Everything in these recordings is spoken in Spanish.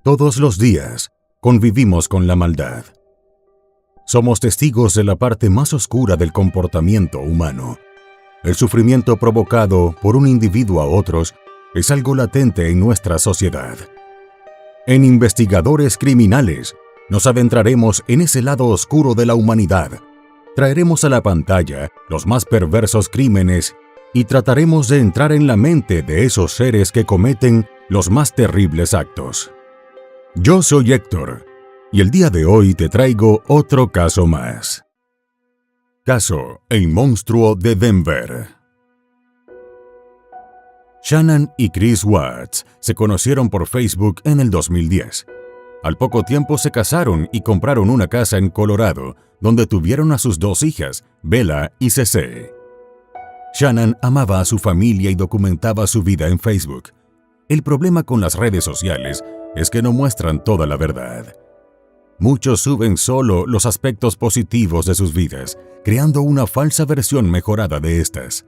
Todos los días convivimos con la maldad. Somos testigos de la parte más oscura del comportamiento humano. El sufrimiento provocado por un individuo a otros es algo latente en nuestra sociedad. En Investigadores Criminales nos adentraremos en ese lado oscuro de la humanidad. Traeremos a la pantalla los más perversos crímenes y trataremos de entrar en la mente de esos seres que cometen los más terribles actos. Yo soy Héctor, y el día de hoy te traigo otro caso más. Caso El Monstruo de Denver. Shannon y Chris Watts se conocieron por Facebook en el 2010. Al poco tiempo se casaron y compraron una casa en Colorado, donde tuvieron a sus 2 hijas, Bella y Cece. Shannon amaba a su familia y documentaba su vida en Facebook. El problema con las redes sociales es que no muestran toda la verdad. Muchos suben solo los aspectos positivos de sus vidas, creando una falsa versión mejorada de estas.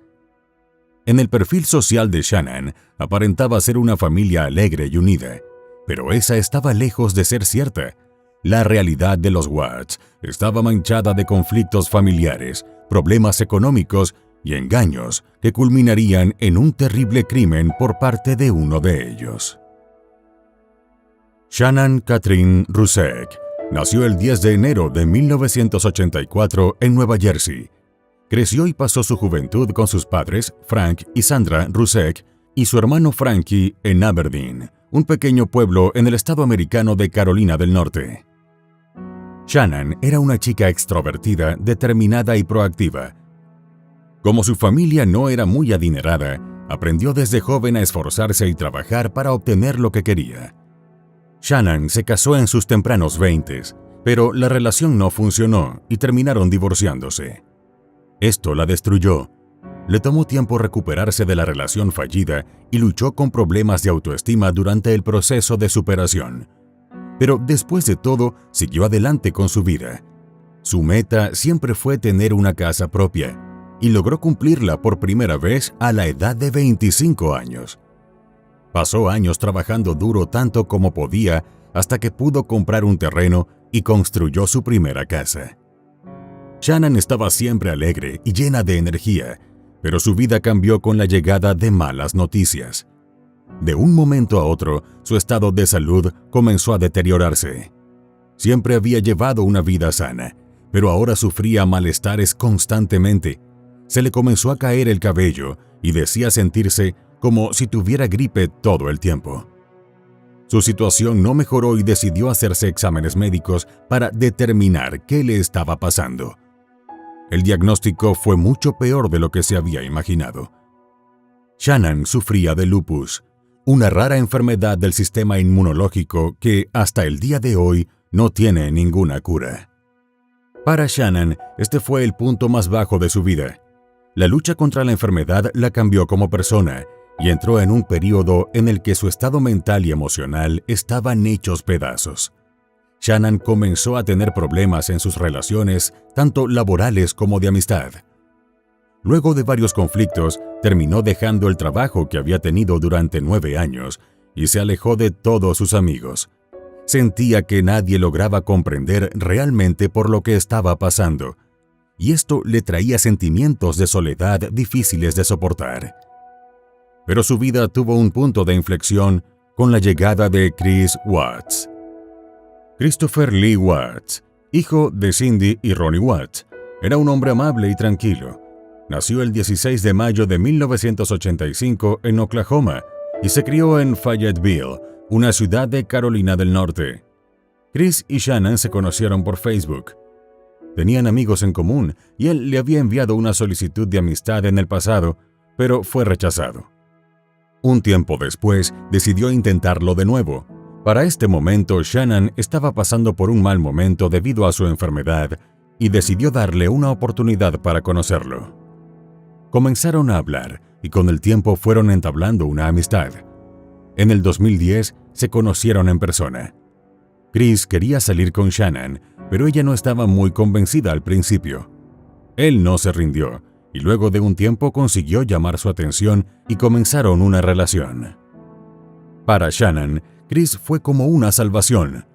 En el perfil social de Shannon aparentaba ser una familia alegre y unida, pero esa estaba lejos de ser cierta. La realidad de los Watts estaba manchada de conflictos familiares, problemas económicos y engaños que culminarían en un terrible crimen por parte de uno de ellos. Shannon Catherine Ruseck nació el 10 de enero de 1984 en Nueva Jersey. Creció y pasó su juventud con sus padres, Frank y Sandra Ruseck, y su hermano Frankie en Aberdeen, un pequeño pueblo en el estado americano de Carolina del Norte. Shannon era una chica extrovertida, determinada y proactiva. Como su familia no era muy adinerada, aprendió desde joven a esforzarse y trabajar para obtener lo que quería. Shannon se casó en sus tempranos 20s, pero la relación no funcionó y terminaron divorciándose. Esto la destruyó. Le tomó tiempo recuperarse de la relación fallida y luchó con problemas de autoestima durante el proceso de superación. Pero después de todo, siguió adelante con su vida. Su meta siempre fue tener una casa propia, y logró cumplirla por primera vez a la edad de 25 años. Pasó años trabajando duro tanto como podía hasta que pudo comprar un terreno y construyó su primera casa. Shannon estaba siempre alegre y llena de energía, pero su vida cambió con la llegada de malas noticias. De un momento a otro, su estado de salud comenzó a deteriorarse. Siempre había llevado una vida sana, pero ahora sufría malestares constantemente. Se le comenzó a caer el cabello y decía sentirse como si tuviera gripe todo el tiempo. Su situación no mejoró y decidió hacerse exámenes médicos para determinar qué le estaba pasando. El diagnóstico fue mucho peor de lo que se había imaginado. Shannon sufría de lupus, una rara enfermedad del sistema inmunológico que hasta el día de hoy no tiene ninguna cura. Para Shannon, este fue el punto más bajo de su vida. La lucha contra la enfermedad la cambió como persona y entró en un periodo en el que su estado mental y emocional estaban hechos pedazos. Shannon comenzó a tener problemas en sus relaciones, tanto laborales como de amistad. Luego de varios conflictos, terminó dejando el trabajo que había tenido durante 9 años y se alejó de todos sus amigos. Sentía que nadie lograba comprender realmente por lo que estaba pasando, y esto le traía sentimientos de soledad difíciles de soportar. Pero su vida tuvo un punto de inflexión con la llegada de Chris Watts. Christopher Lee Watts, hijo de Cindy y Ronnie Watts, era un hombre amable y tranquilo. Nació el 16 de mayo de 1985 en Oklahoma y se crió en Fayetteville, una ciudad de Carolina del Norte. Chris y Shannon se conocieron por Facebook. Tenían amigos en común y él le había enviado una solicitud de amistad en el pasado, pero fue rechazado. Un tiempo después, decidió intentarlo de nuevo. Para este momento, Shannon estaba pasando por un mal momento debido a su enfermedad y decidió darle una oportunidad para conocerlo. Comenzaron a hablar y con el tiempo fueron entablando una amistad. En el 2010 se conocieron en persona. Chris quería salir con Shannon, pero ella no estaba muy convencida al principio. Él no se rindió y luego de un tiempo consiguió llamar su atención y comenzaron una relación. Para Shannon, Chris fue como una salvación.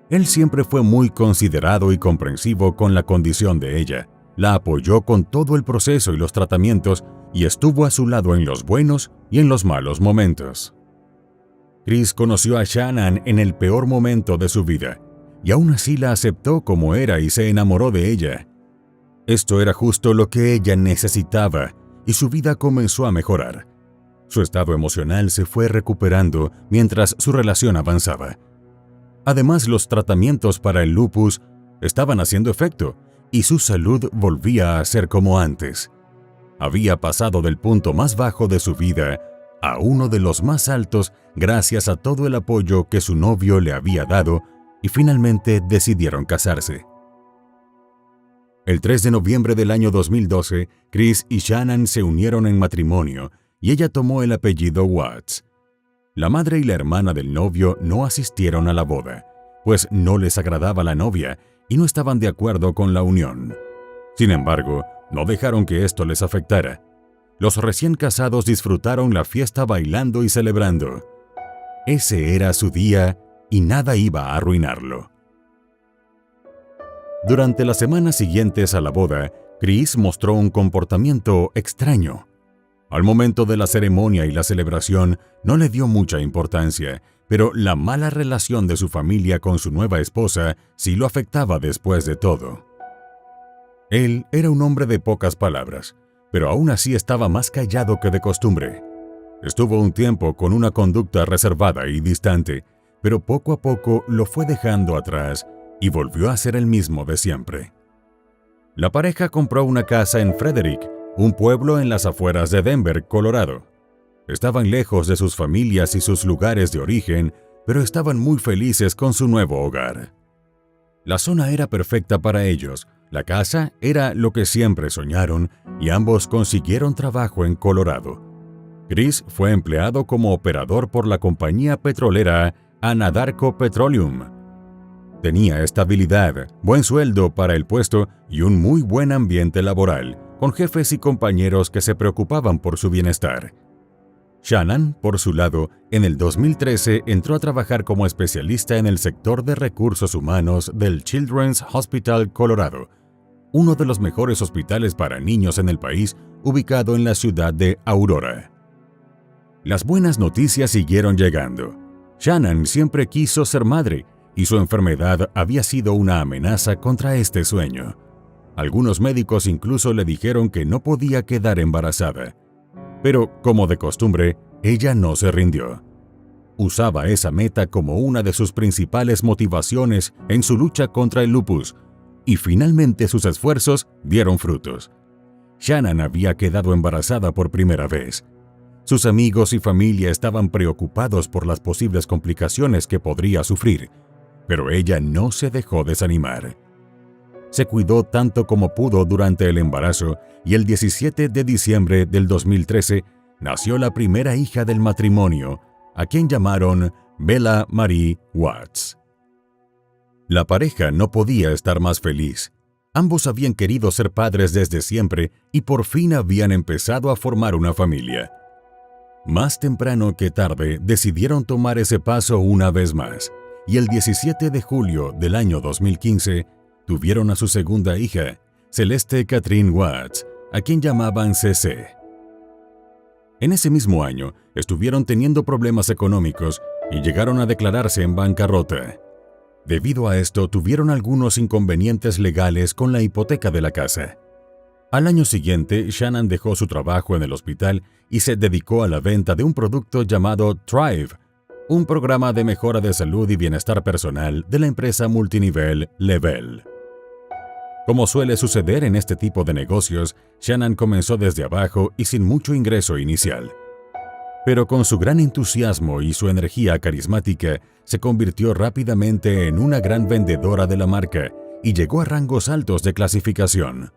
Él siempre fue muy considerado y comprensivo con la condición de ella. La apoyó con todo el proceso y los tratamientos y estuvo a su lado en los buenos y en los malos momentos. Chris conoció a Shannon en el peor momento de su vida y aún así la aceptó como era y se enamoró de ella. Esto era justo lo que ella necesitaba y su vida comenzó a mejorar. Su estado emocional se fue recuperando mientras su relación avanzaba. Además, los tratamientos para el lupus estaban haciendo efecto y su salud volvía a ser como antes. Había pasado del punto más bajo de su vida a uno de los más altos gracias a todo el apoyo que su novio le había dado y finalmente decidieron casarse. El 3 de noviembre del año 2012, Chris y Shannon se unieron en matrimonio y ella tomó el apellido Watts. La madre y la hermana del novio no asistieron a la boda, pues no les agradaba la novia y no estaban de acuerdo con la unión. Sin embargo, no dejaron que esto les afectara. Los recién casados disfrutaron la fiesta bailando y celebrando. Ese era su día y nada iba a arruinarlo. Durante las semanas siguientes a la boda, Chris mostró un comportamiento extraño. Al momento de la ceremonia y la celebración, no le dio mucha importancia, pero la mala relación de su familia con su nueva esposa sí lo afectaba después de todo. Él era un hombre de pocas palabras, pero aún así estaba más callado que de costumbre. Estuvo un tiempo con una conducta reservada y distante, pero poco a poco lo fue dejando atrás y volvió a ser el mismo de siempre. La pareja compró una casa en Frederick, un pueblo en las afueras de Denver, Colorado. Estaban lejos de sus familias y sus lugares de origen, pero estaban muy felices con su nuevo hogar. La zona era perfecta para ellos, la casa era lo que siempre soñaron y ambos consiguieron trabajo en Colorado. Chris fue empleado como operador por la compañía petrolera Anadarko Petroleum. Tenía estabilidad, buen sueldo para el puesto y un muy buen ambiente laboral, con jefes y compañeros que se preocupaban por su bienestar. Shannon, por su lado, en el 2013 entró a trabajar como especialista en el sector de recursos humanos del Children's Hospital Colorado, uno de los mejores hospitales para niños en el país, ubicado en la ciudad de Aurora. Las buenas noticias siguieron llegando. Shannon siempre quiso ser madre y su enfermedad había sido una amenaza contra este sueño. Algunos médicos incluso le dijeron que no podía quedar embarazada. Pero, como de costumbre, ella no se rindió. Usaba esa meta como una de sus principales motivaciones en su lucha contra el lupus, y finalmente sus esfuerzos dieron frutos. Shannon había quedado embarazada por primera vez. Sus amigos y familia estaban preocupados por las posibles complicaciones que podría sufrir, pero ella no se dejó desanimar. Se cuidó tanto como pudo durante el embarazo y el 17 de diciembre del 2013 nació la primera hija del matrimonio, a quien llamaron Bella Marie Watts. La pareja no podía estar más feliz. Ambos habían querido ser padres desde siempre y por fin habían empezado a formar una familia. Más temprano que tarde decidieron tomar ese paso una vez más, y el 17 de julio del año 2015 tuvieron a su segunda hija, Celeste Catherine Watts, a quien llamaban CC. En ese mismo año estuvieron teniendo problemas económicos y llegaron a declararse en bancarrota. Debido a esto, tuvieron algunos inconvenientes legales con la hipoteca de la casa. Al año siguiente, Shannon dejó su trabajo en el hospital y se dedicó a la venta de un producto llamado Thrive, un programa de mejora de salud y bienestar personal de la empresa multinivel Level. Como suele suceder en este tipo de negocios, Shannon comenzó desde abajo y sin mucho ingreso inicial. Pero con su gran entusiasmo y su energía carismática, se convirtió rápidamente en una gran vendedora de la marca y llegó a rangos altos de clasificación.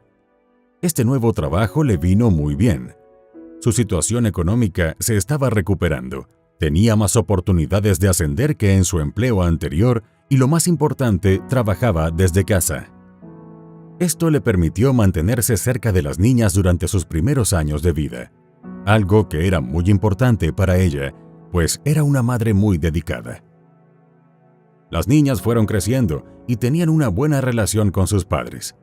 Este nuevo trabajo le vino muy bien. Su situación económica se estaba recuperando, tenía más oportunidades de ascender que en su empleo anterior y, lo más importante, trabajaba desde casa. Esto le permitió mantenerse cerca de las niñas durante sus primeros años de vida, algo que era muy importante para ella, pues era una madre muy dedicada. Las niñas fueron creciendo y tenían una buena relación con sus padres.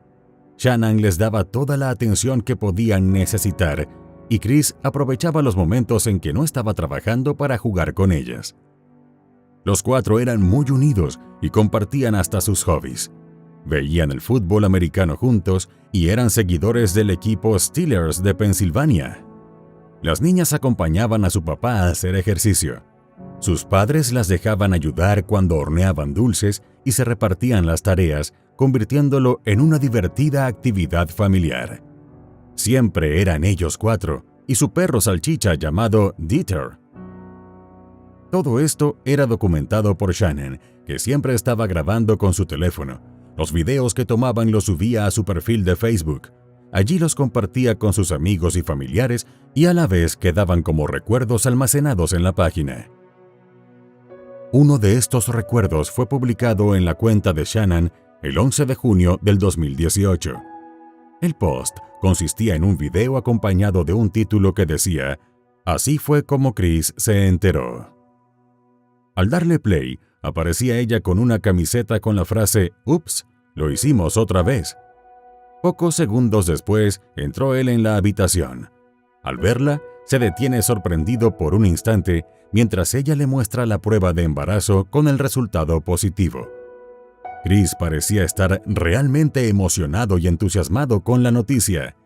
Shannan les daba toda la atención que podían necesitar y Chris aprovechaba los momentos en que no estaba trabajando para jugar con ellas. Los cuatro eran muy unidos y compartían hasta sus hobbies. Veían el fútbol americano juntos y eran seguidores del equipo Steelers de Pensilvania. Las niñas acompañaban a su papá a hacer ejercicio. Sus padres las dejaban ayudar cuando horneaban dulces y se repartían las tareas, convirtiéndolo en una divertida actividad familiar. Siempre eran ellos cuatro y su perro salchicha llamado Dieter. Todo esto era documentado por Shannan, que siempre estaba grabando con su teléfono. Los videos que tomaban los subía a su perfil de Facebook. Allí los compartía con sus amigos y familiares y a la vez quedaban como recuerdos almacenados en la página. Uno de estos recuerdos fue publicado en la cuenta de Shannan el 11 de junio del 2018. El post consistía en un video acompañado de un título que decía: "Así fue como Chris se enteró". Al darle play, aparecía ella con una camiseta con la frase "Ups, lo hicimos otra vez". Pocos segundos después, entró él en la habitación. Al verla, se detiene sorprendido por un instante mientras ella le muestra la prueba de embarazo con el resultado positivo. Chris parecía estar realmente emocionado y entusiasmado con la noticia.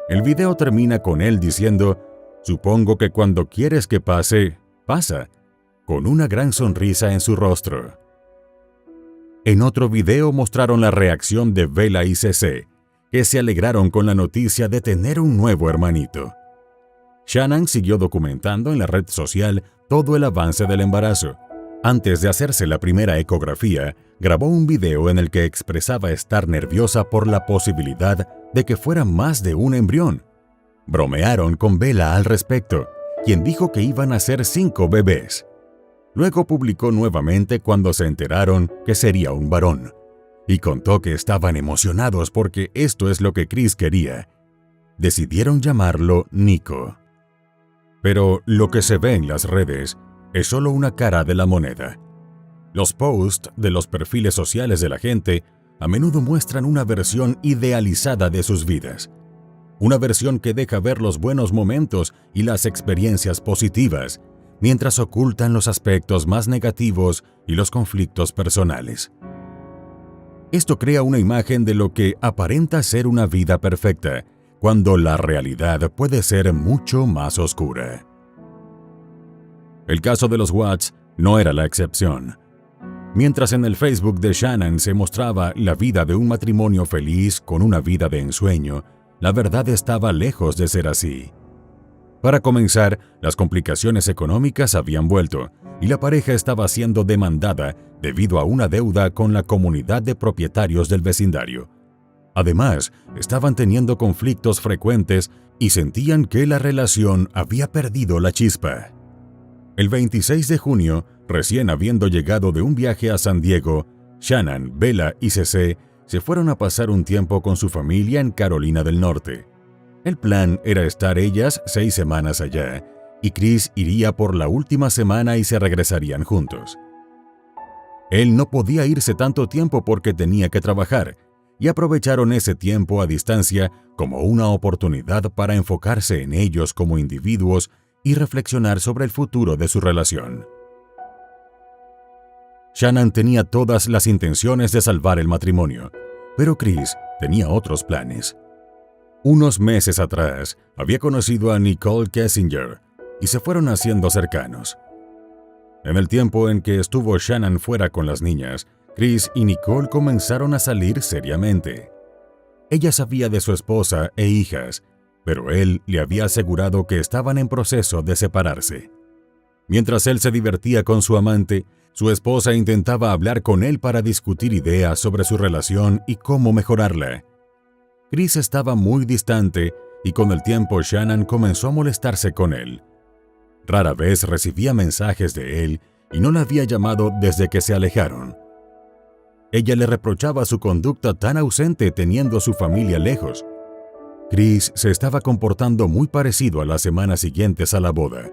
El video termina con él diciendo: "Supongo que cuando quieres que pase, pasa", con una gran sonrisa en su rostro. En otro video mostraron la reacción de Bella y CeCe, que se alegraron con la noticia de tener un nuevo hermanito. Shannan siguió documentando en la red social todo el avance del embarazo. Antes de hacerse la primera ecografía, grabó un video en el que expresaba estar nerviosa por la posibilidad de que fuera más de un embrión. Bromearon con Bella al respecto, quien dijo que iban a ser 5 bebés. Luego publicó nuevamente cuando se enteraron que sería un varón, y contó que estaban emocionados porque esto es lo que Chris quería. Decidieron llamarlo Nico. Pero lo que se ve en las redes es solo una cara de la moneda. Los posts de los perfiles sociales de la gente a menudo muestran una versión idealizada de sus vidas. Una versión que deja ver los buenos momentos y las experiencias positivas, mientras ocultan los aspectos más negativos y los conflictos personales. Esto crea una imagen de lo que aparenta ser una vida perfecta, cuando la realidad puede ser mucho más oscura. El caso de los Watts no era la excepción. Mientras en el Facebook de Shannan se mostraba la vida de un matrimonio feliz con una vida de ensueño, la verdad estaba lejos de ser así. Para comenzar, las complicaciones económicas habían vuelto y la pareja estaba siendo demandada debido a una deuda con la comunidad de propietarios del vecindario. Además, estaban teniendo conflictos frecuentes y sentían que la relación había perdido la chispa. El 26 de junio, recién habiendo llegado de un viaje a San Diego, Shannan, Bella y CeCe se fueron a pasar un tiempo con su familia en Carolina del Norte. El plan era estar ellas 6 semanas allá, y Chris iría por la última semana y se regresarían juntos. Él no podía irse tanto tiempo porque tenía que trabajar, y aprovecharon ese tiempo a distancia como una oportunidad para enfocarse en ellos como individuos y reflexionar sobre el futuro de su relación. Shannan tenía todas las intenciones de salvar el matrimonio, pero Chris tenía otros planes. Unos meses atrás, había conocido a Nicole Kessinger y se fueron haciendo cercanos. En el tiempo en que estuvo Shannan fuera con las niñas, Chris y Nicole comenzaron a salir seriamente. Ella sabía de su esposa e hijas, pero él le había asegurado que estaban en proceso de separarse. Mientras él se divertía con su amante, su esposa intentaba hablar con él para discutir ideas sobre su relación y cómo mejorarla. Chris estaba muy distante y con el tiempo Shannan comenzó a molestarse con él. Rara vez recibía mensajes de él y no la había llamado desde que se alejaron. Ella le reprochaba su conducta tan ausente teniendo su familia lejos. Chris se estaba comportando muy parecido a las semanas siguientes a la boda.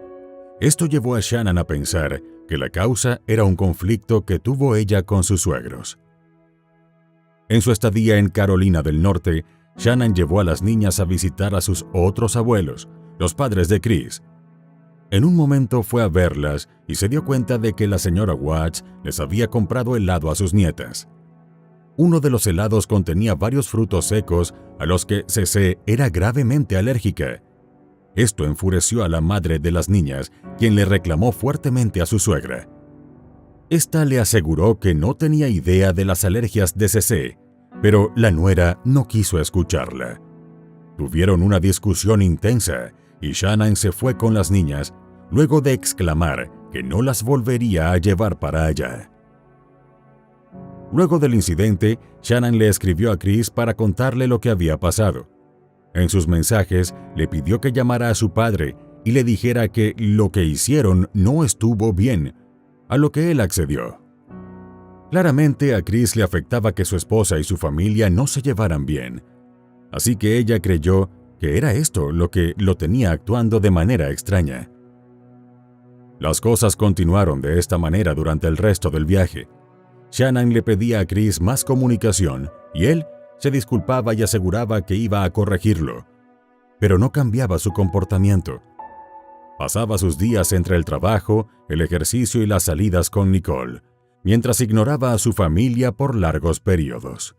Esto llevó a Shannan a pensar que la causa era un conflicto que tuvo ella con sus suegros. En su estadía en Carolina del Norte, Shannan llevó a las niñas a visitar a sus otros abuelos, los padres de Chris. En un momento fue a verlas y se dio cuenta de que la señora Watts les había comprado helado a sus nietas. Uno de los helados contenía varios frutos secos a los que CC era gravemente alérgica. Esto enfureció a la madre de las niñas, quien le reclamó fuertemente a su suegra. Esta le aseguró que no tenía idea de las alergias de CC, pero la nuera no quiso escucharla. Tuvieron una discusión intensa y Shannan se fue con las niñas, luego de exclamar que no las volvería a llevar para allá. Luego del incidente, Shannan le escribió a Chris para contarle lo que había pasado. En sus mensajes, le pidió que llamara a su padre y le dijera que lo que hicieron no estuvo bien, a lo que él accedió. Claramente a Chris le afectaba que su esposa y su familia no se llevaran bien, así que ella creyó que era esto lo que lo tenía actuando de manera extraña. Las cosas continuaron de esta manera durante el resto del viaje. Shannan le pedía a Chris más comunicación y él se disculpaba y aseguraba que iba a corregirlo, pero no cambiaba su comportamiento. Pasaba sus días entre el trabajo, el ejercicio y las salidas con Nicole, mientras ignoraba a su familia por largos periodos.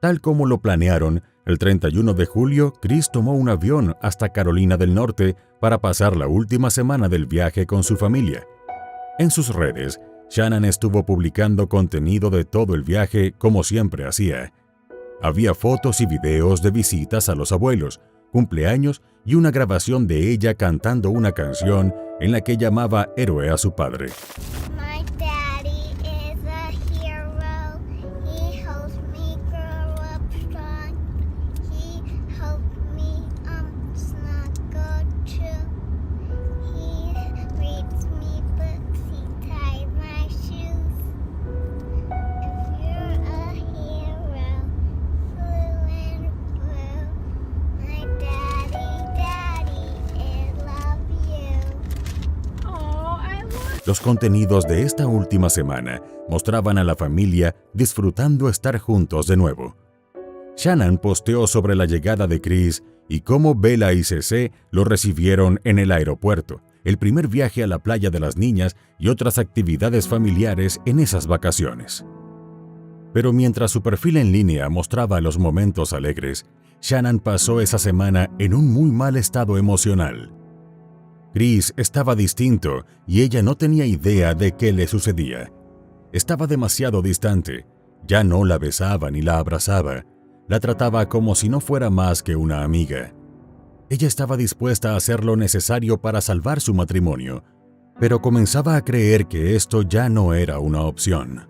Tal como lo planearon, el 31 de julio, Chris tomó un avión hasta Carolina del Norte para pasar la última semana del viaje con su familia. En sus redes, Shannan estuvo publicando contenido de todo el viaje como siempre hacía. Había fotos y videos de visitas a los abuelos, cumpleaños y una grabación de ella cantando una canción en la que llamaba héroe a su padre. My daddy is a hero. He helps me grow up strong. He helped me snuggle too. He reads me books. He ties my shoes. If you're a hero, blue and blue, my daddy, I love you. Oh, I love. Los contenidos de esta última semana mostraban a la familia disfrutando estar juntos de nuevo. Shannan posteó sobre la llegada de Chris y cómo Bella y CC lo recibieron en el aeropuerto, el primer viaje a la playa de las niñas y otras actividades familiares en esas vacaciones. Pero mientras su perfil en línea mostraba los momentos alegres, Shannan pasó esa semana en un muy mal estado emocional. Chris estaba distinto y ella no tenía idea de qué le sucedía. Estaba demasiado distante, ya no la besaba ni la abrazaba, la trataba como si no fuera más que una amiga. Ella estaba dispuesta a hacer lo necesario para salvar su matrimonio, pero comenzaba a creer que esto ya no era una opción.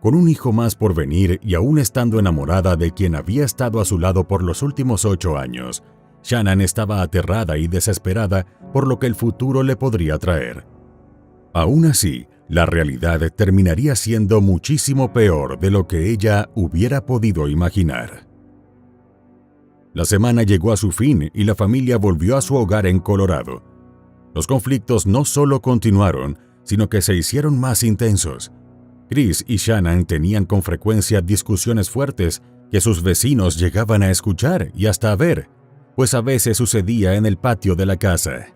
Con un hijo más por venir y aún estando enamorada de quien había estado a su lado por los últimos 8 años, Shannan estaba aterrada y desesperada por lo que el futuro le podría traer. Aún así, la realidad terminaría siendo muchísimo peor de lo que ella hubiera podido imaginar. La semana llegó a su fin y la familia volvió a su hogar en Colorado. Los conflictos no solo continuaron, sino que se hicieron más intensos. Chris y Shannan tenían con frecuencia discusiones fuertes que sus vecinos llegaban a escuchar y hasta a ver, pues a veces sucedía en el patio de la casa.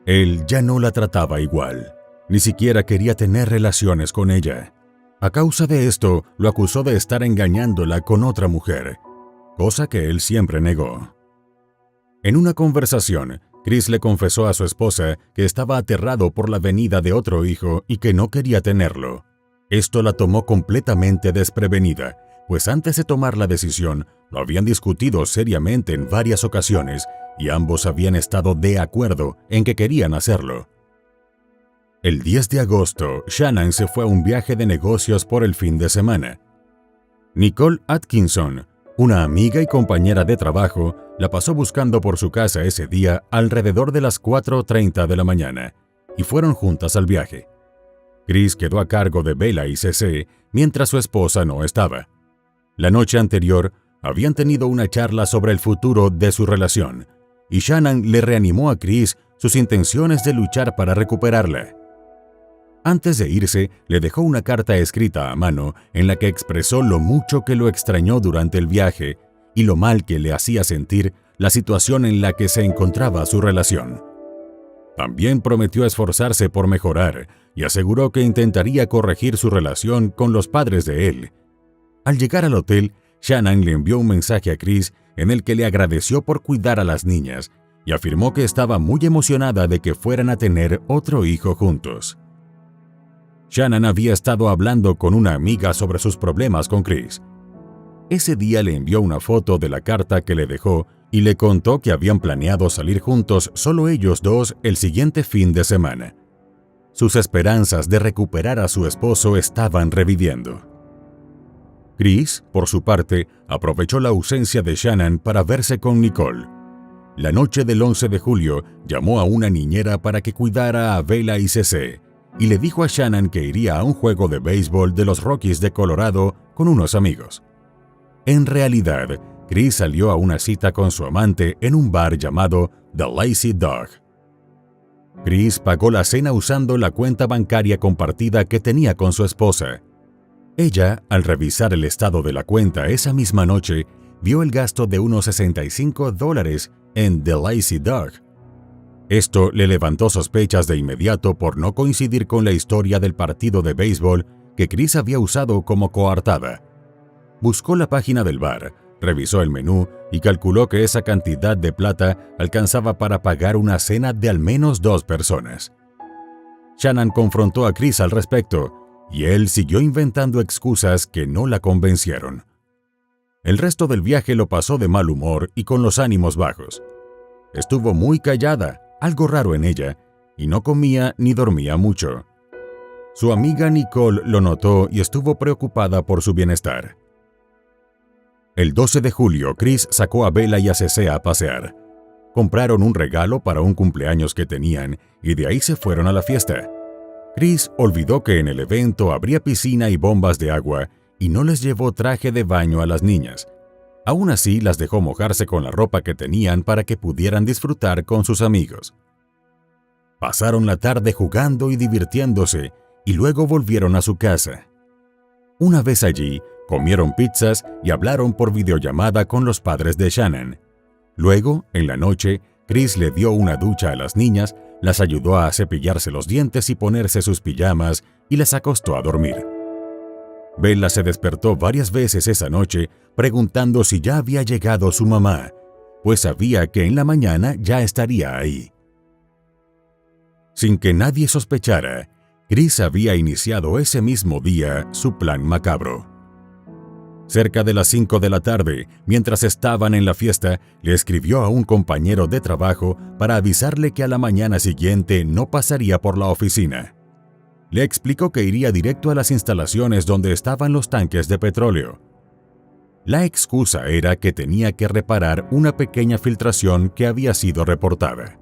Él ya no la trataba igual, ni siquiera quería tener relaciones con ella. A causa de esto, lo acusó de estar engañándola con otra mujer, cosa que él siempre negó. En una conversación, Chris le confesó a su esposa que estaba aterrado por la venida de otro hijo y que no quería tenerlo. Esto la tomó completamente desprevenida, pues antes de tomar la decisión, lo habían discutido seriamente en varias ocasiones y ambos habían estado de acuerdo en que querían hacerlo. El 10 de agosto, Shannan se fue a un viaje de negocios por el fin de semana. Nicole Atkinson, una amiga y compañera de trabajo, la pasó buscando por su casa ese día alrededor de las 4:30 de la mañana, y fueron juntas al viaje. Chris quedó a cargo de Bella y CC mientras su esposa no estaba. La noche anterior, habían tenido una charla sobre el futuro de su relación, y Shannan le reanimó a Chris sus intenciones de luchar para recuperarla. Antes de irse, le dejó una carta escrita a mano en la que expresó lo mucho que lo extrañó durante el viaje y lo mal que le hacía sentir la situación en la que se encontraba su relación. También prometió esforzarse por mejorar y aseguró que intentaría corregir su relación con los padres de él. Al llegar al hotel, Shannon le envió un mensaje a Chris en el que le agradeció por cuidar a las niñas y afirmó que estaba muy emocionada de que fueran a tener otro hijo juntos. Shannon había estado hablando con una amiga sobre sus problemas con Chris. Ese día le envió una foto de la carta que le dejó y le contó que habían planeado salir juntos solo ellos dos el siguiente fin de semana. Sus esperanzas de recuperar a su esposo estaban reviviendo. Chris, por su parte, aprovechó la ausencia de Shannon para verse con Nicole. La noche del 11 de julio llamó a una niñera para que cuidara a Bella y Cece, y le dijo a Shannon que iría a un juego de béisbol de los Rockies de Colorado con unos amigos. En realidad, Chris salió a una cita con su amante en un bar llamado The Lazy Dog. Chris pagó la cena usando la cuenta bancaria compartida que tenía con su esposa. Ella, al revisar el estado de la cuenta esa misma noche, vio el gasto de unos $65 en The Lazy Dog. Esto le levantó sospechas de inmediato por no coincidir con la historia del partido de béisbol que Chris había usado como coartada. Buscó la página del bar, revisó el menú y calculó que esa cantidad de plata alcanzaba para pagar una cena de al menos 2 personas. Shannon confrontó a Chris al respecto, y él siguió inventando excusas que no la convencieron. El resto del viaje lo pasó de mal humor y con los ánimos bajos. Estuvo muy callada, algo raro en ella, y no comía ni dormía mucho. Su amiga Nicole lo notó y estuvo preocupada por su bienestar. El 12 de julio, Chris sacó a Bella y a Cece a pasear. Compraron un regalo para un cumpleaños que tenían y de ahí se fueron a la fiesta. Chris olvidó que en el evento habría piscina y bombas de agua y no les llevó traje de baño a las niñas. Aún así, las dejó mojarse con la ropa que tenían para que pudieran disfrutar con sus amigos. Pasaron la tarde jugando y divirtiéndose y luego volvieron a su casa. Una vez allí, comieron pizzas y hablaron por videollamada con los padres de Shannon. Luego, en la noche, Chris le dio una ducha a las niñas, las ayudó a cepillarse los dientes y ponerse sus pijamas y las acostó a dormir. Bella se despertó varias veces esa noche preguntando si ya había llegado su mamá, pues sabía que en la mañana ya estaría ahí. Sin que nadie sospechara, Chris había iniciado ese mismo día su plan macabro. Cerca de las 5 de la tarde, mientras estaban en la fiesta, le escribió a un compañero de trabajo para avisarle que a la mañana siguiente no pasaría por la oficina. Le explicó que iría directo a las instalaciones donde estaban los tanques de petróleo. La excusa era que tenía que reparar una pequeña filtración que había sido reportada.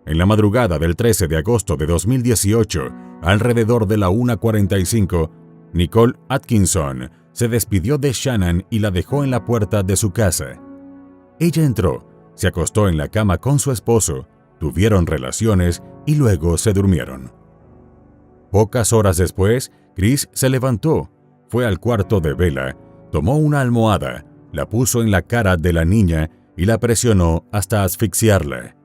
En la madrugada del 13 de agosto de 2018, alrededor de la 1:45, Nicole Atkinson se despidió de Shannon y la dejó en la puerta de su casa. Ella entró, se acostó en la cama con su esposo, tuvieron relaciones y luego se durmieron. Pocas horas después, Chris se levantó, fue al cuarto de Bella, tomó una almohada, la puso en la cara de la niña y la presionó hasta asfixiarla.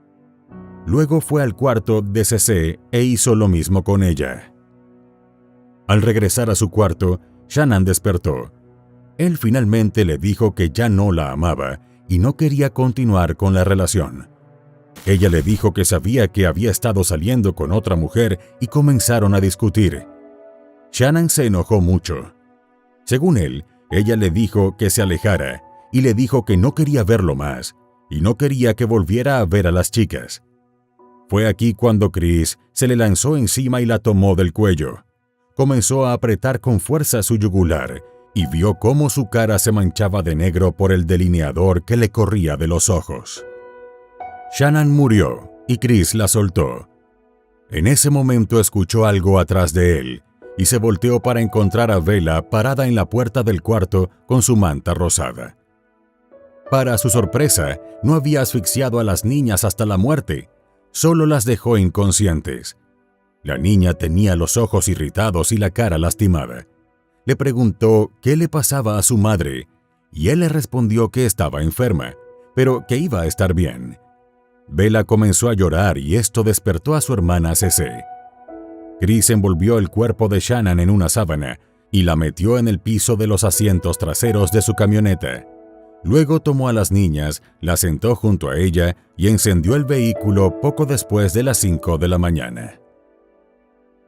Luego fue al cuarto de Cece e hizo lo mismo con ella. Al regresar a su cuarto, Shannon despertó. Él finalmente le dijo que ya no la amaba y no quería continuar con la relación. Ella le dijo que sabía que había estado saliendo con otra mujer y comenzaron a discutir. Shannon se enojó mucho. Según él, ella le dijo que se alejara y le dijo que no quería verlo más y no quería que volviera a ver a las chicas. Fue aquí cuando Chris se le lanzó encima y la tomó del cuello. Comenzó a apretar con fuerza su yugular y vio cómo su cara se manchaba de negro por el delineador que le corría de los ojos. Shannon murió y Chris la soltó. En ese momento escuchó algo atrás de él y se volteó para encontrar a Bella parada en la puerta del cuarto con su manta rosada. Para su sorpresa, no había asfixiado a las niñas hasta la muerte, solo las dejó inconscientes. La niña tenía los ojos irritados y la cara lastimada. Le preguntó qué le pasaba a su madre, y él le respondió que estaba enferma, pero que iba a estar bien. Bella comenzó a llorar y esto despertó a su hermana CeCe. Chris envolvió el cuerpo de Shannan en una sábana y la metió en el piso de los asientos traseros de su camioneta. Luego tomó a las niñas, las sentó junto a ella y encendió el vehículo poco después de las 5 de la mañana.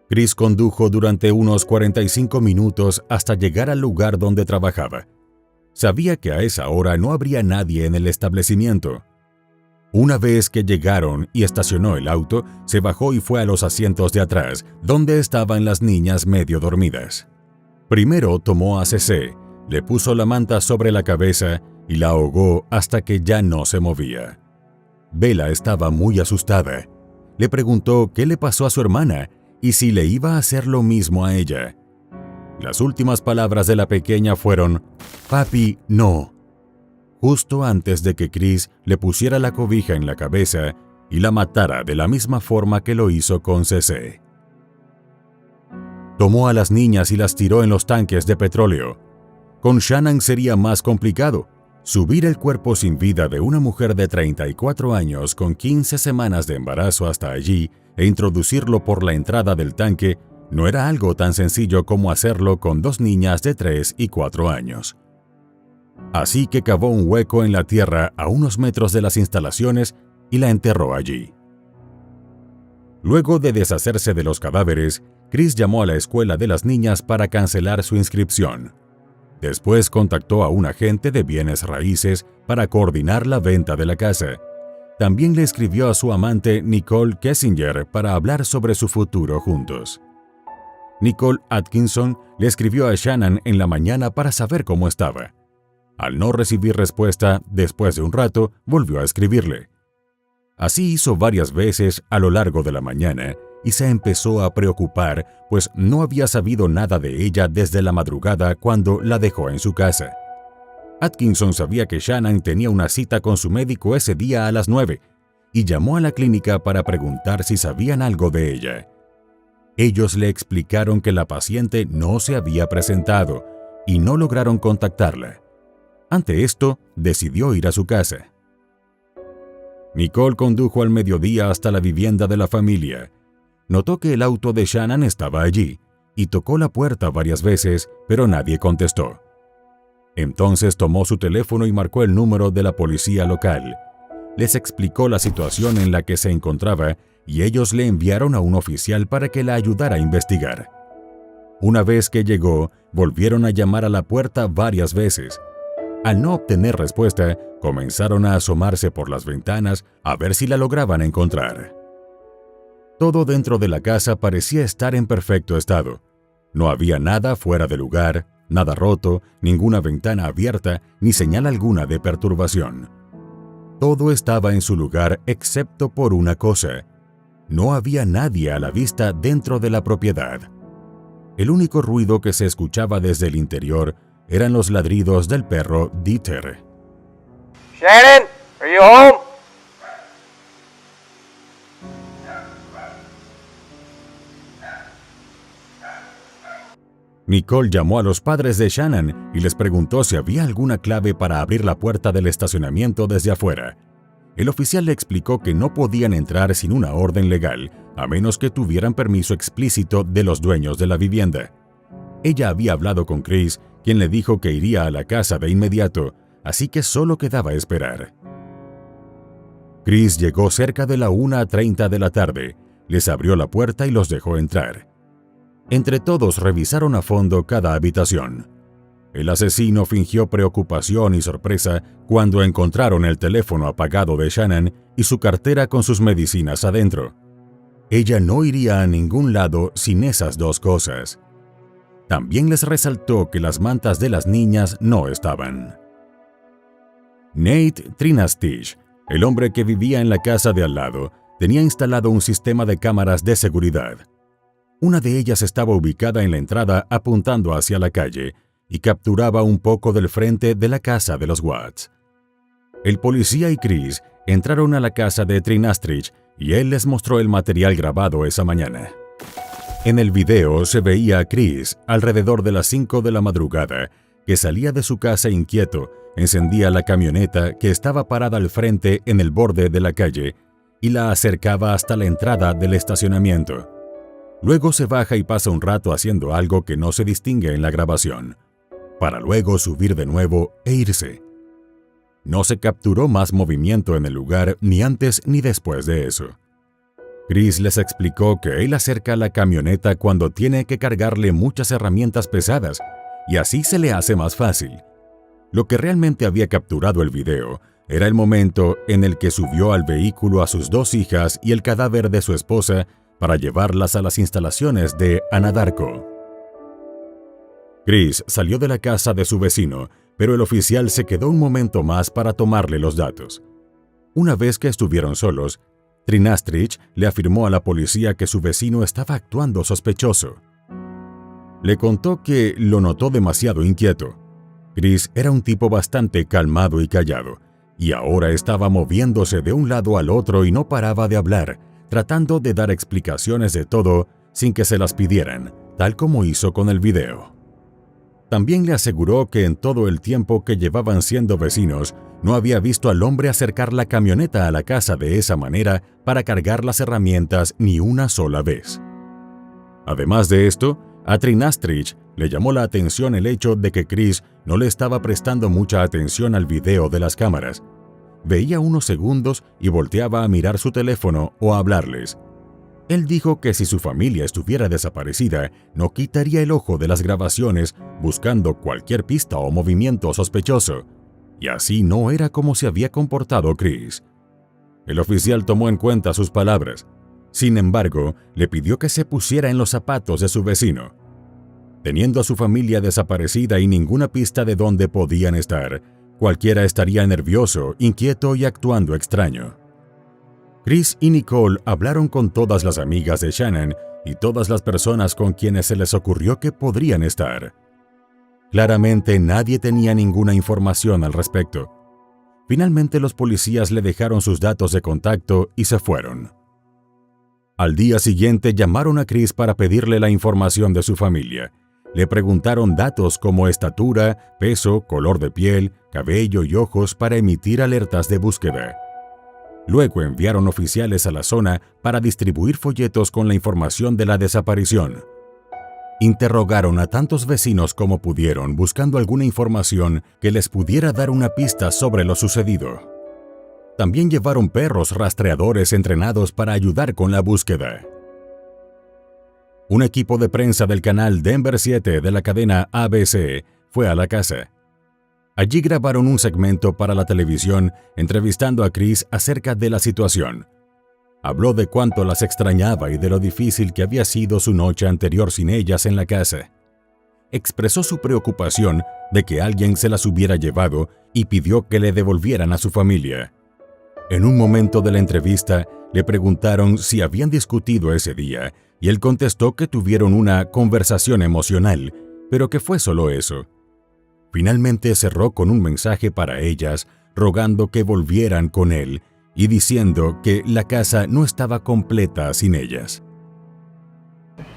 Chris condujo durante unos 45 minutos hasta llegar al lugar donde trabajaba. Sabía que a esa hora no habría nadie en el establecimiento. Una vez que llegaron y estacionó el auto, se bajó y fue a los asientos de atrás, donde estaban las niñas medio dormidas. Primero tomó a CeCe, le puso la manta sobre la cabeza y la ahogó hasta que ya no se movía. Bella estaba muy asustada. Le preguntó qué le pasó a su hermana y si le iba a hacer lo mismo a ella. Las últimas palabras de la pequeña fueron: «Papi, no», justo antes de que Chris le pusiera la cobija en la cabeza y la matara de la misma forma que lo hizo con CeCe. Tomó a las niñas y las tiró en los tanques de petróleo. Con Shannan sería más complicado. Subir el cuerpo sin vida de una mujer de 34 años con 15 semanas de embarazo hasta allí e introducirlo por la entrada del tanque no era algo tan sencillo como hacerlo con dos niñas de 3 y 4 años. Así que cavó un hueco en la tierra a unos metros de las instalaciones y la enterró allí. Luego de deshacerse de los cadáveres, Chris llamó a la escuela de las niñas para cancelar su inscripción. Después contactó a un agente de bienes raíces para coordinar la venta de la casa. También le escribió a su amante Nicole Kessinger para hablar sobre su futuro juntos. Nicole Atkinson le escribió a Shannan en la mañana para saber cómo estaba. Al no recibir respuesta, después de un rato, volvió a escribirle. Así hizo varias veces a lo largo de la mañana y se empezó a preocupar, pues no había sabido nada de ella desde la madrugada cuando la dejó en su casa. Atkinson sabía que Shannan tenía una cita con su médico ese día a las 9 y llamó a la clínica para preguntar si sabían algo de ella. Ellos le explicaron que la paciente no se había presentado y no lograron contactarla. Ante esto, decidió ir a su casa. Nicole condujo al mediodía hasta la vivienda de la familia. Notó que el auto de Shannan estaba allí y tocó la puerta varias veces, pero nadie contestó. Entonces tomó su teléfono y marcó el número de la policía local. Les explicó la situación en la que se encontraba y ellos le enviaron a un oficial para que la ayudara a investigar. Una vez que llegó, volvieron a llamar a la puerta varias veces. Al no obtener respuesta, comenzaron a asomarse por las ventanas a ver si la lograban encontrar. Todo dentro de la casa parecía estar en perfecto estado. No había nada fuera de lugar, nada roto, ninguna ventana abierta, ni señal alguna de perturbación. Todo estaba en su lugar excepto por una cosa. No había nadie a la vista dentro de la propiedad. El único ruido que se escuchaba desde el interior eran los ladridos del perro Dieter. Shannan, are you home? Nicole llamó a los padres de Shannan y les preguntó si había alguna clave para abrir la puerta del estacionamiento desde afuera. El oficial le explicó que no podían entrar sin una orden legal, a menos que tuvieran permiso explícito de los dueños de la vivienda. Ella había hablado con Chris, quien le dijo que iría a la casa de inmediato, así que solo quedaba esperar. Chris llegó cerca de la 1:30 de la tarde, les abrió la puerta y los dejó entrar. Entre todos revisaron a fondo cada habitación. El asesino fingió preocupación y sorpresa cuando encontraron el teléfono apagado de Shannan y su cartera con sus medicinas adentro. Ella no iría a ningún lado sin esas dos cosas. También les resaltó que las mantas de las niñas no estaban. Nate Trinastich, el hombre que vivía en la casa de al lado, tenía instalado un sistema de cámaras de seguridad. Una de ellas estaba ubicada en la entrada apuntando hacia la calle y capturaba un poco del frente de la casa de los Watts. El policía y Chris entraron a la casa de Trinastich y él les mostró el material grabado esa mañana. En el video se veía a Chris alrededor de las 5 de la madrugada, que salía de su casa inquieto, encendía la camioneta que estaba parada al frente en el borde de la calle y la acercaba hasta la entrada del estacionamiento. Luego se baja y pasa un rato haciendo algo que no se distingue en la grabación, para luego subir de nuevo e irse. No se capturó más movimiento en el lugar ni antes ni después de eso. Chris les explicó que él acerca la camioneta cuando tiene que cargarle muchas herramientas pesadas y así se le hace más fácil. Lo que realmente había capturado el video era el momento en el que subió al vehículo a sus 2 hijas y el cadáver de su esposa para llevarlas a las instalaciones de Anadarko. Chris salió de la casa de su vecino, pero el oficial se quedó un momento más para tomarle los datos. Una vez que estuvieron solos, Trinastrich le afirmó a la policía que su vecino estaba actuando sospechoso. Le contó que lo notó demasiado inquieto. Chris era un tipo bastante calmado y callado, y ahora estaba moviéndose de un lado al otro y no paraba de hablar, tratando de dar explicaciones de todo sin que se las pidieran, tal como hizo con el video. También le aseguró que en todo el tiempo que llevaban siendo vecinos, no había visto al hombre acercar la camioneta a la casa de esa manera para cargar las herramientas ni una sola vez. Además de esto, a Trinastrich le llamó la atención el hecho de que Chris no le estaba prestando mucha atención al video de las cámaras. Veía unos segundos y volteaba a mirar su teléfono o a hablarles. Él dijo que si su familia estuviera desaparecida, no quitaría el ojo de las grabaciones buscando cualquier pista o movimiento sospechoso. Y así no era como se había comportado Chris. El oficial tomó en cuenta sus palabras. Sin embargo, le pidió que se pusiera en los zapatos de su vecino. Teniendo a su familia desaparecida y ninguna pista de dónde podían estar, cualquiera estaría nervioso, inquieto y actuando extraño. Chris y Nicole hablaron con todas las amigas de Shannon y todas las personas con quienes se les ocurrió que podrían estar. Claramente nadie tenía ninguna información al respecto. Finalmente los policías le dejaron sus datos de contacto y se fueron. Al día siguiente llamaron a Chris para pedirle la información de su familia. Le preguntaron datos como estatura, peso, color de piel, cabello y ojos para emitir alertas de búsqueda. Luego enviaron oficiales a la zona para distribuir folletos con la información de la desaparición. Interrogaron a tantos vecinos como pudieron buscando alguna información que les pudiera dar una pista sobre lo sucedido. También llevaron perros rastreadores entrenados para ayudar con la búsqueda. Un equipo de prensa del canal Denver 7 de la cadena ABC fue a la casa. Allí grabaron un segmento para la televisión entrevistando a Chris acerca de la situación. Habló de cuánto las extrañaba y de lo difícil que había sido su noche anterior sin ellas en la casa. Expresó su preocupación de que alguien se las hubiera llevado y pidió que le devolvieran a su familia. En un momento de la entrevista, le preguntaron si habían discutido ese día y él contestó que tuvieron una conversación emocional, pero que fue solo eso. Finalmente cerró con un mensaje para ellas, rogando que volvieran con él y diciendo que la casa no estaba completa sin ellas.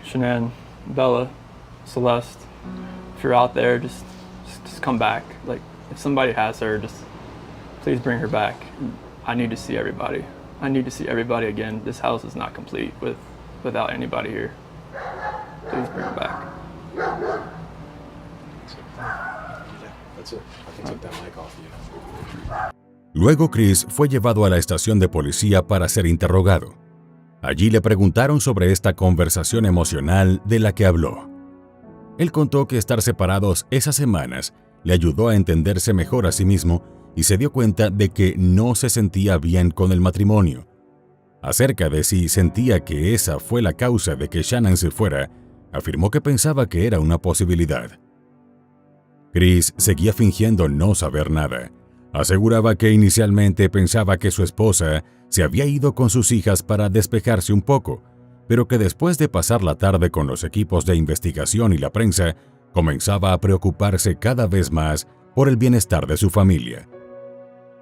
Shanann, Bella, Celeste, if you're out there, just come back. Like, if somebody has her, just please bring her back. I need to see everybody. I need to see everybody again. This house is not complete without anybody here. Please bring her back. Luego Chris fue llevado a la estación de policía para ser interrogado. Allí le preguntaron sobre esta conversación emocional de la que habló. Él contó que estar separados esas semanas le ayudó a entenderse mejor a sí mismo y se dio cuenta de que no se sentía bien con el matrimonio. Acerca de si sentía que esa fue la causa de que Shannon se fuera, afirmó que pensaba que era una posibilidad. Chris seguía fingiendo no saber nada. Aseguraba que inicialmente pensaba que su esposa se había ido con sus hijas para despejarse un poco, pero que después de pasar la tarde con los equipos de investigación y la prensa, comenzaba a preocuparse cada vez más por el bienestar de su familia.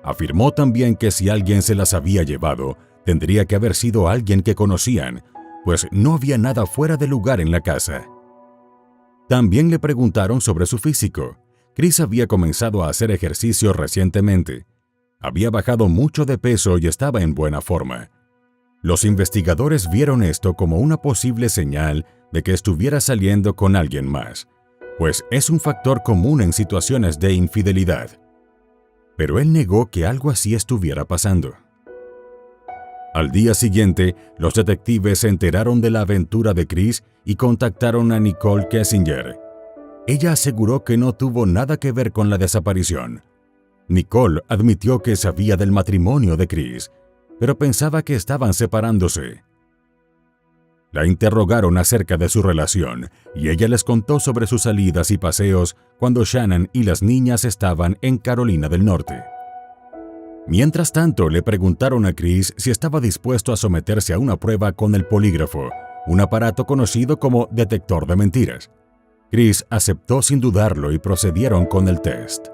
Afirmó también que si alguien se las había llevado, tendría que haber sido alguien que conocían, pues no había nada fuera de lugar en la casa. También le preguntaron sobre su físico. Chris había comenzado a hacer ejercicio recientemente. Había bajado mucho de peso y estaba en buena forma. Los investigadores vieron esto como una posible señal de que estuviera saliendo con alguien más, pues es un factor común en situaciones de infidelidad. Pero él negó que algo así estuviera pasando. Al día siguiente, los detectives se enteraron de la aventura de Chris y contactaron a Nicole Kessinger. Ella aseguró que no tuvo nada que ver con la desaparición. Nicole admitió que sabía del matrimonio de Chris, pero pensaba que estaban separándose. La interrogaron acerca de su relación y ella les contó sobre sus salidas y paseos cuando Shannon y las niñas estaban en Carolina del Norte. Mientras tanto, le preguntaron a Chris si estaba dispuesto a someterse a una prueba con el polígrafo, un aparato conocido como detector de mentiras. Chris aceptó sin dudarlo y procedieron con el test.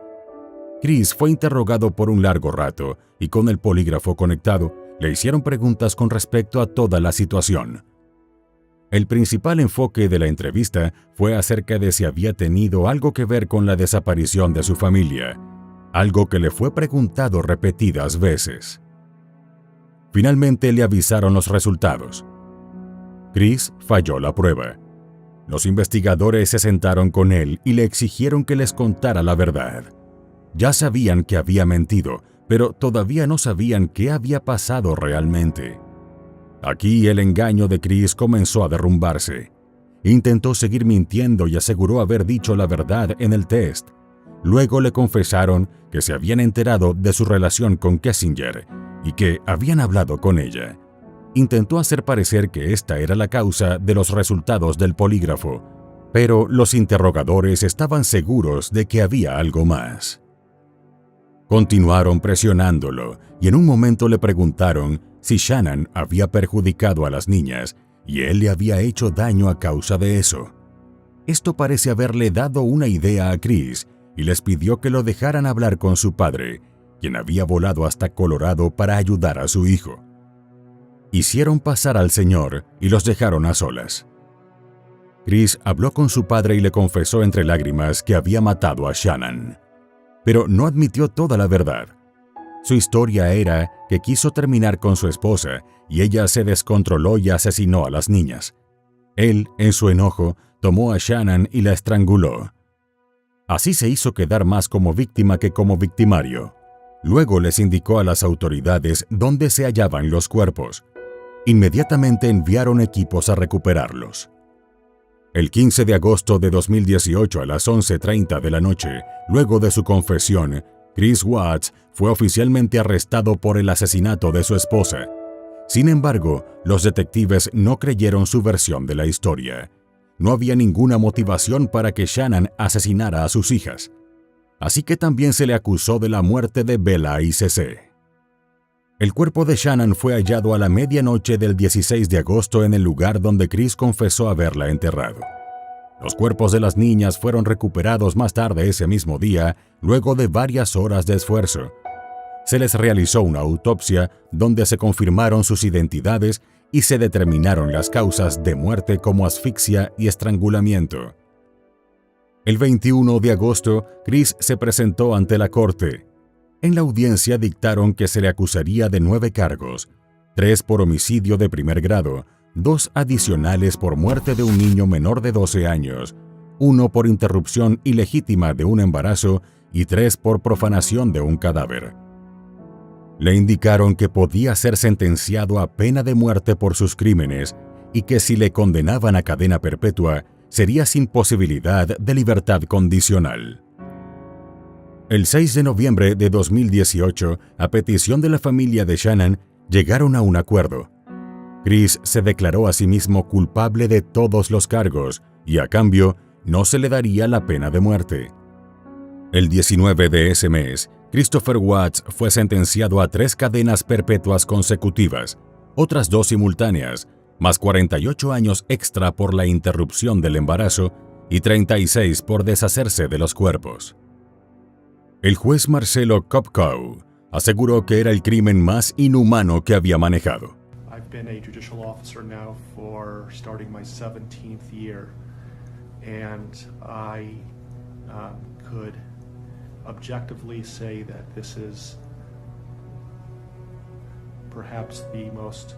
Chris fue interrogado por un largo rato y con el polígrafo conectado, le hicieron preguntas con respecto a toda la situación. El principal enfoque de la entrevista fue acerca de si había tenido algo que ver con la desaparición de su familia, algo que le fue preguntado repetidas veces. Finalmente le avisaron los resultados. Chris falló la prueba. Los investigadores se sentaron con él y le exigieron que les contara la verdad. Ya sabían que había mentido, pero todavía no sabían qué había pasado realmente. Aquí el engaño de Chris comenzó a derrumbarse. Intentó seguir mintiendo y aseguró haber dicho la verdad en el test. Luego le confesaron que se habían enterado de su relación con Kessinger y que habían hablado con ella. Intentó hacer parecer que esta era la causa de los resultados del polígrafo, pero los interrogadores estaban seguros de que había algo más. Continuaron presionándolo y en un momento le preguntaron si Shannon había perjudicado a las niñas y él le había hecho daño a causa de eso. Esto parece haberle dado una idea a Chris y les pidió que lo dejaran hablar con su padre, quien había volado hasta Colorado para ayudar a su hijo. Hicieron pasar al señor y los dejaron a solas. Chris habló con su padre y le confesó entre lágrimas que había matado a Shannon, pero no admitió toda la verdad. Su historia era que quiso terminar con su esposa y ella se descontroló y asesinó a las niñas. Él, en su enojo, tomó a Shannon y la estranguló. Así se hizo quedar más como víctima que como victimario. Luego les indicó a las autoridades dónde se hallaban los cuerpos. Inmediatamente enviaron equipos a recuperarlos. El 15 de agosto de 2018 a las 11:30 de la noche, luego de su confesión, Chris Watts fue oficialmente arrestado por el asesinato de su esposa. Sin embargo, los detectives no creyeron su versión de la historia. No había ninguna motivación para que Shannon asesinara a sus hijas. Así que también se le acusó de la muerte de Bella y Cece. El cuerpo de Shannon fue hallado a la medianoche del 16 de agosto en el lugar donde Chris confesó haberla enterrado. Los cuerpos de las niñas fueron recuperados más tarde ese mismo día, luego de varias horas de esfuerzo. Se les realizó una autopsia donde se confirmaron sus identidades y se determinaron las causas de muerte como asfixia y estrangulamiento. El 21 de agosto, Chris se presentó ante la corte. En la audiencia dictaron que se le acusaría de 9 cargos, 3 por homicidio de primer grado, 2 adicionales por muerte de un niño menor de 12 años, 1 por interrupción ilegítima de un embarazo y 3 por profanación de un cadáver. Le indicaron que podía ser sentenciado a pena de muerte por sus crímenes y que si le condenaban a cadena perpetua, sería sin posibilidad de libertad condicional. El 6 de noviembre de 2018, a petición de la familia de Shannon, llegaron a un acuerdo. Chris se declaró a sí mismo culpable de todos los cargos y, a cambio, no se le daría la pena de muerte. El 19 de ese mes, Christopher Watts fue sentenciado a 3 cadenas perpetuas consecutivas, otras 2 simultáneas, más 48 años extra por la interrupción del embarazo y 36 por deshacerse de los cuerpos. El juez Marcelo Kopkow aseguró que era el crimen más inhumano que había manejado. been a judicial officer now for starting my 17th year, and I could objectively say that this is perhaps the most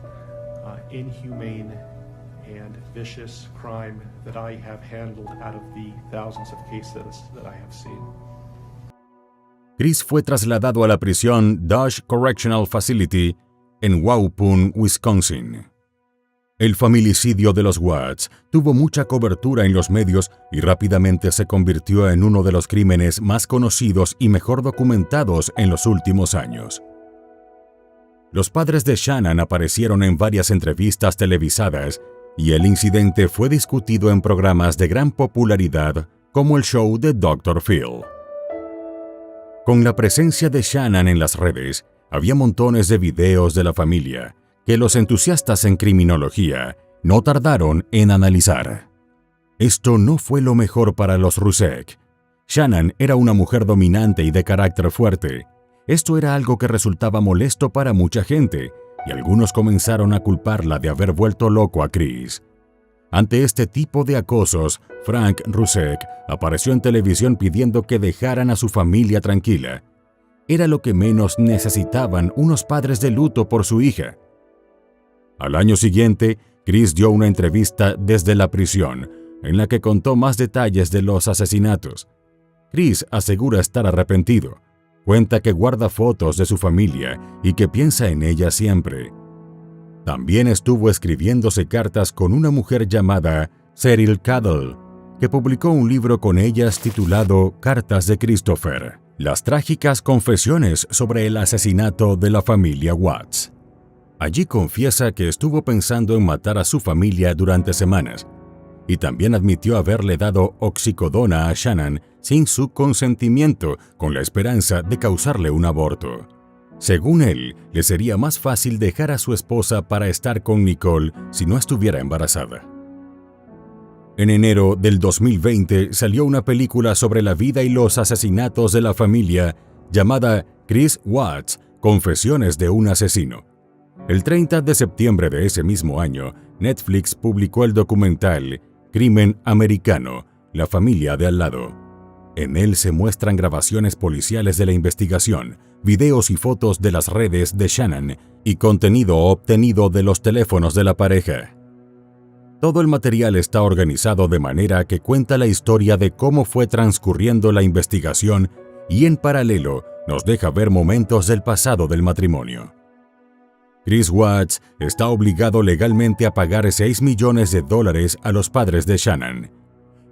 inhumane and vicious crime that I have handled out of the thousands of cases that I have seen. Chris fue trasladado a la prisión Dodge Correctional Facility en Waupun, Wisconsin. El familicidio de los Watts tuvo mucha cobertura en los medios y rápidamente se convirtió en uno de los crímenes más conocidos y mejor documentados en los últimos años. Los padres de Shannan aparecieron en varias entrevistas televisadas y el incidente fue discutido en programas de gran popularidad como el show de Dr. Phil. Con la presencia de Shannan en las redes, había montones de videos de la familia que los entusiastas en criminología no tardaron en analizar. Esto no fue lo mejor para los Rusek. Shannan era una mujer dominante y de carácter fuerte. Esto era algo que resultaba molesto para mucha gente, y algunos comenzaron a culparla de haber vuelto loco a Chris. Ante este tipo de acosos, Frank Rusek apareció en televisión pidiendo que dejaran a su familia tranquila. Era lo que menos necesitaban unos padres de luto por su hija. Al año siguiente, Chris dio una entrevista desde la prisión, en la que contó más detalles de los asesinatos. Chris asegura estar arrepentido. Cuenta que guarda fotos de su familia y que piensa en ella siempre. También estuvo escribiéndose cartas con una mujer llamada Cheryl Caddell, que publicó un libro con ellas titulado Cartas de Christopher, las trágicas confesiones sobre el asesinato de la familia Watts. Allí confiesa que estuvo pensando en matar a su familia durante semanas, y también admitió haberle dado oxicodona a Shannan sin su consentimiento, con la esperanza de causarle un aborto. Según él, le sería más fácil dejar a su esposa para estar con Nicole si no estuviera embarazada. En enero del 2020 salió una película sobre la vida y los asesinatos de la familia llamada Chris Watts, Confesiones de un asesino. El 30 de septiembre de ese mismo año, Netflix publicó el documental Crimen Americano, la familia de al lado. En él se muestran grabaciones policiales de la investigación, videos y fotos de las redes de Shannan y contenido obtenido de los teléfonos de la pareja. Todo el material está organizado de manera que cuenta la historia de cómo fue transcurriendo la investigación y en paralelo nos deja ver momentos del pasado del matrimonio. Chris Watts está obligado legalmente a pagar $6 millones a los padres de Shannan.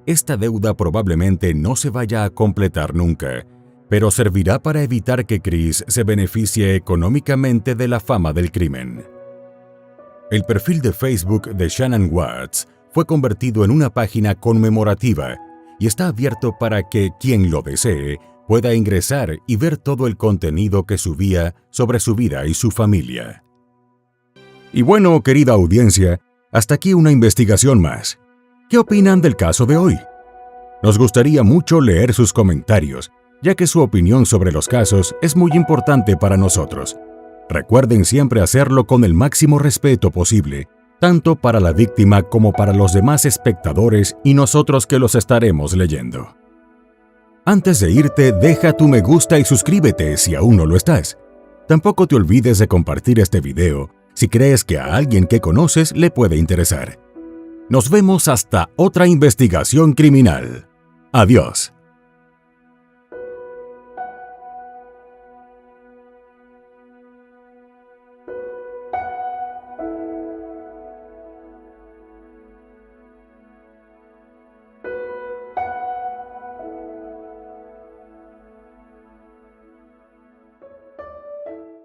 Esta deuda probablemente no se vaya a completar nunca, pero servirá para evitar que Chris se beneficie económicamente de la fama del crimen. El perfil de Facebook de Shannan Watts fue convertido en una página conmemorativa y está abierto para que quien lo desee pueda ingresar y ver todo el contenido que subía sobre su vida y su familia. Y bueno, querida audiencia, hasta aquí una investigación más. ¿Qué opinan del caso de hoy? Nos gustaría mucho leer sus comentarios, ya que su opinión sobre los casos es muy importante para nosotros. Recuerden siempre hacerlo con el máximo respeto posible, tanto para la víctima como para los demás espectadores y nosotros que los estaremos leyendo. Antes de irte, deja tu me gusta y suscríbete si aún no lo estás. Tampoco te olvides de compartir este video si crees que a alguien que conoces le puede interesar. Nos vemos hasta otra investigación criminal. Adiós.